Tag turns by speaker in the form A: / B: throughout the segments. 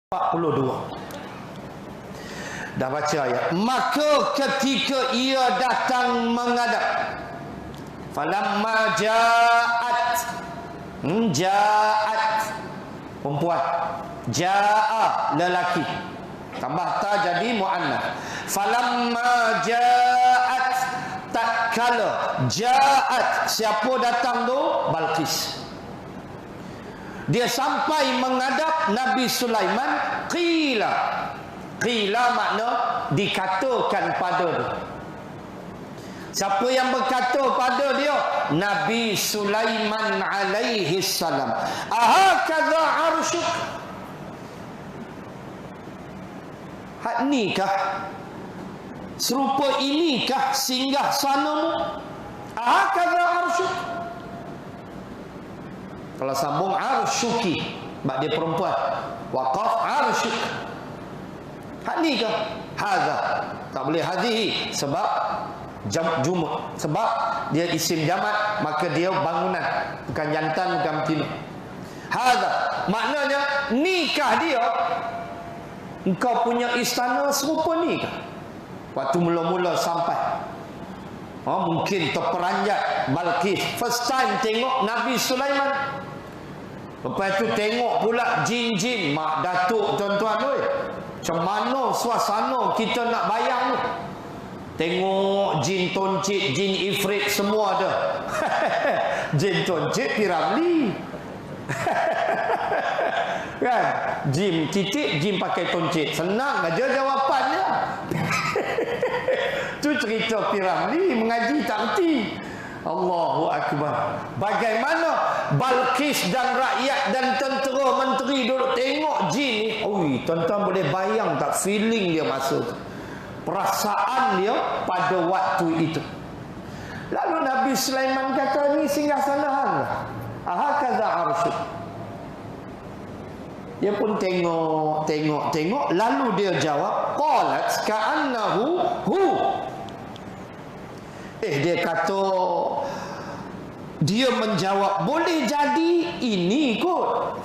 A: 42. Dah baca ayat. Maka ketika ia datang menghadap, falamma ja'at, ja'at perempuan, ja'a lelaki, tambah ta jadi muannas. Falamma ja'at, tak kala ja'at, siapa datang tu? Balqis. Dia sampai menghadap Nabi Sulaiman. Qila makna dikatakan pada dia. Siapa yang berkata pada dia? Nabi Sulaiman alaihi salam. Ahakadha arsyuk, hak nikah, serupa inikah singgah sanamu? Ahakadha arsyuk. Kalau sambung arsyuki, bak dia perempuan, waqaf arsyuk. Hak ni ke? Hadza. Tak boleh hadhihi sebab jumuk, sebab dia isim jamak, maka dia bangunan, bukan jantan, bukan betina. Hadza maknanya nikah dia. Engkau punya istana serupa nikah. Waktu mula-mula sampai, mungkin terperanjat Balqis, first time tengok Nabi Sulaiman. Lepas tu tengok pula jin-jin, mak datuk tuan-tuan oi. Macam mana suasana kita nak bayang tu. Tengok jin toncit, jin ifrit semua ada. Jin toncit Piramli. Kan? Jin titik, jin pakai toncit. Senang aja jawapannya. Tu cerita Piramli, mengaji tak erti. Allahu Akbar. Bagaimana Balqis dan rakyat dan tentera menteri duduk tengok jin ni. Oi, tuan-tuan boleh bayang tak feeling dia masa tu, perasaan dia pada waktu itu. Lalu Nabi Sulaiman kata, ni singgasana hang. Ahakadha arsyuk. Dia pun tengok, lalu dia jawab, qalat ka'annahu hu. Dia kata, dia menjawab, boleh jadi ini kot.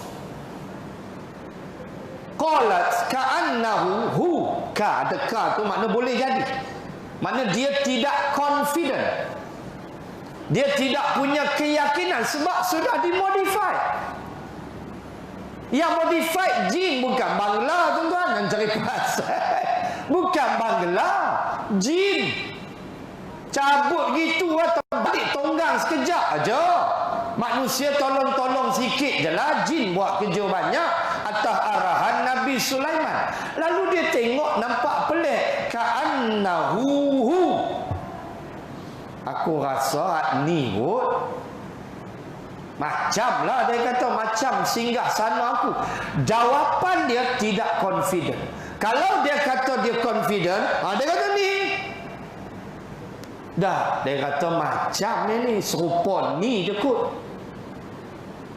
A: Qalat ka'annahu hu. Ka, ada ka tu makna boleh jadi. Makna dia tidak confident. Dia tidak punya keyakinan sebab sudah dimodify. Yang modify jin, bukan bangla tuan-tuan, yang cari pasal. Bukan bangla, jin. Cabut gitu atau balik tonggang sekejap aja. Manusia tolong-tolong sikit je lah, jin buat kerja banyak atas arahan Nabi Sulaiman. Lalu dia tengok nampak pelik. Ka'annahu hu. Aku rasa ni kot. Macam lah dia kata, macam singgah sana aku. Jawapan dia tidak confident. Kalau dia kata dia confident, dia kata ni. Dah, dia kata macam ni serupa ni je kot.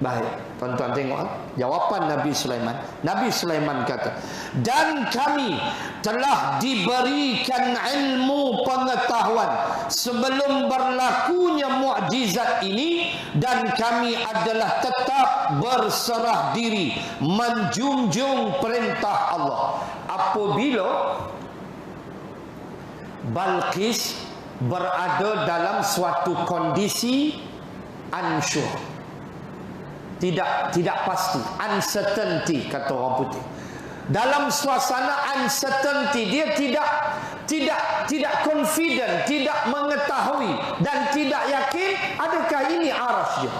A: Baik, tuan-tuan tengok jawapan Nabi Sulaiman. Nabi Sulaiman kata, dan kami telah diberikan ilmu pengetahuan sebelum berlakunya mukjizat ini, dan kami adalah tetap berserah diri menjunjung perintah Allah. Apabila Balqis berada dalam suatu kondisi unsure, tidak pasti, uncertainty kata orang putih. Dalam suasana uncertainty, dia tidak confident, tidak mengetahui dan tidak yakin adakah ini aras dia,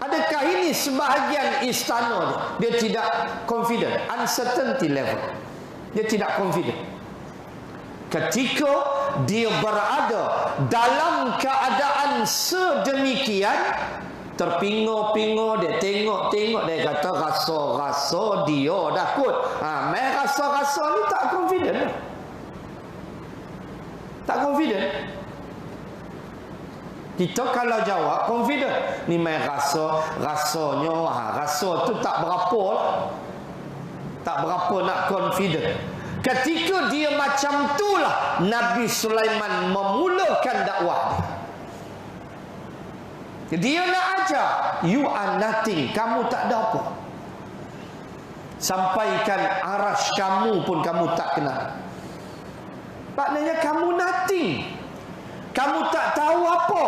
A: adakah ini sebahagian istana dia. Dia tidak confident, uncertainty level, dia tidak confident. Ketika dia berada dalam keadaan sedemikian, terpinga-pinga, dia tengok-tengok, dia kata rasa-rasa dia dah kot. Main rasa-rasa ni tak confident. Tak confident. Kita kalau jawab confident, ni main rasanya, rasa tu tak berapa lah. Tak berapa nak confident. Ketika dia macam itulah Nabi Sulaiman memulakan dakwah dia. Dia nak ajar, you are nothing, kamu tak ada apa. Sampaikan arasy kamu pun kamu tak kenal. Maknanya kamu nothing. Kamu tak tahu apa.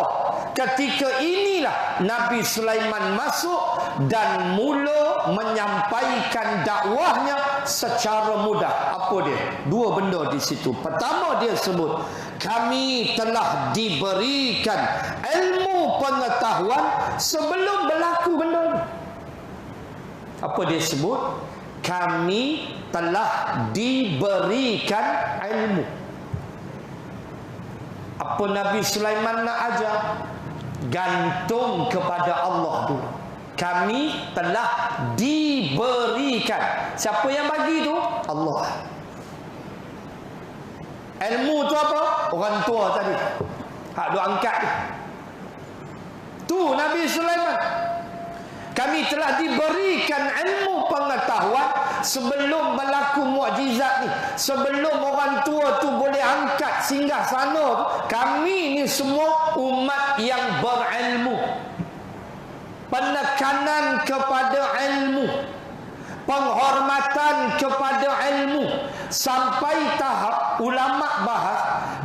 A: Ketika inilah Nabi Sulaiman masuk dan mula menyampaikan dakwahnya secara mudah. Apa dia? Dua benda di situ. Pertama dia sebut, kami telah diberikan ilmu pengetahuan sebelum berlaku benda ni. Apa dia sebut? Kami telah diberikan ilmu. Apa Nabi Sulaiman nak ajar? Gantung kepada Allah dulu. Kami telah diberikan. Siapa yang bagi tu? Allah. Ilmu tu apa? Orang tua tadi. Hak duk angkat tu. Tu Nabi Sulaiman. Kami telah diberikan ilmu pengetahuan sebelum berlaku mukjizat ni. Sebelum orang tua tu boleh angkat singgah sana tu, kami ni semua umat yang berilmu. Penekanan kepada ilmu, penghormatan kepada ilmu, sampai tahap ulama bahas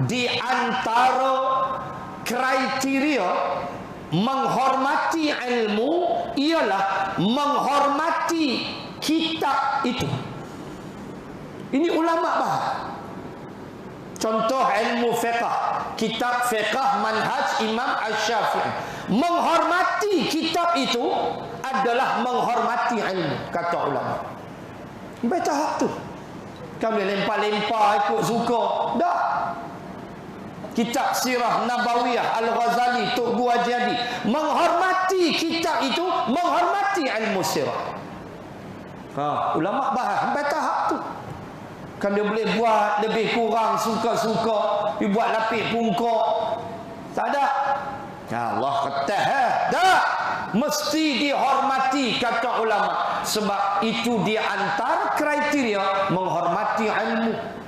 A: di antara kriteria menghormati ilmu ialah menghormati kitab itu. Ini ulama bahas. Contoh ilmu fiqh, kitab fiqh manhaj Imam Asy-Syafi'i. Menghormati kitab itu adalah menghormati ilmu, kata ulama. Baca hak tu. Kau boleh lempar-lempar ikut suka. Tak. Kitab Sirah Nabawiyah Al-Ghazali, Tok Guru Haji Hadi, menghormati kitab itu, menghormati ilmu sirah. Ulama bahas sampai tahap tu. Kan dia boleh buat lebih kurang suka-suka, dia buat lapik pungkok. Tak ada. Allah kata, tak. Mesti dihormati, kata ulama. Sebab itu di antara kriteria menghormati ilmu.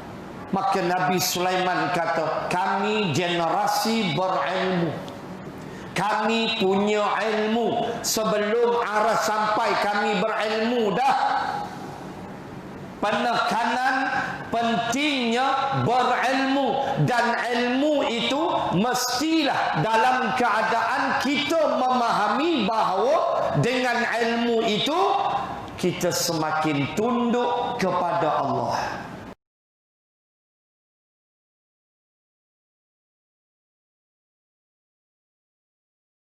A: Maka Nabi Sulaiman kata, kami generasi berilmu. Kami punya ilmu. Sebelum arah sampai kami berilmu dah. Penekanan pentingnya berilmu. Dan ilmu itu mestilah dalam keadaan kita memahami bahawa dengan ilmu itu kita semakin tunduk kepada Allah.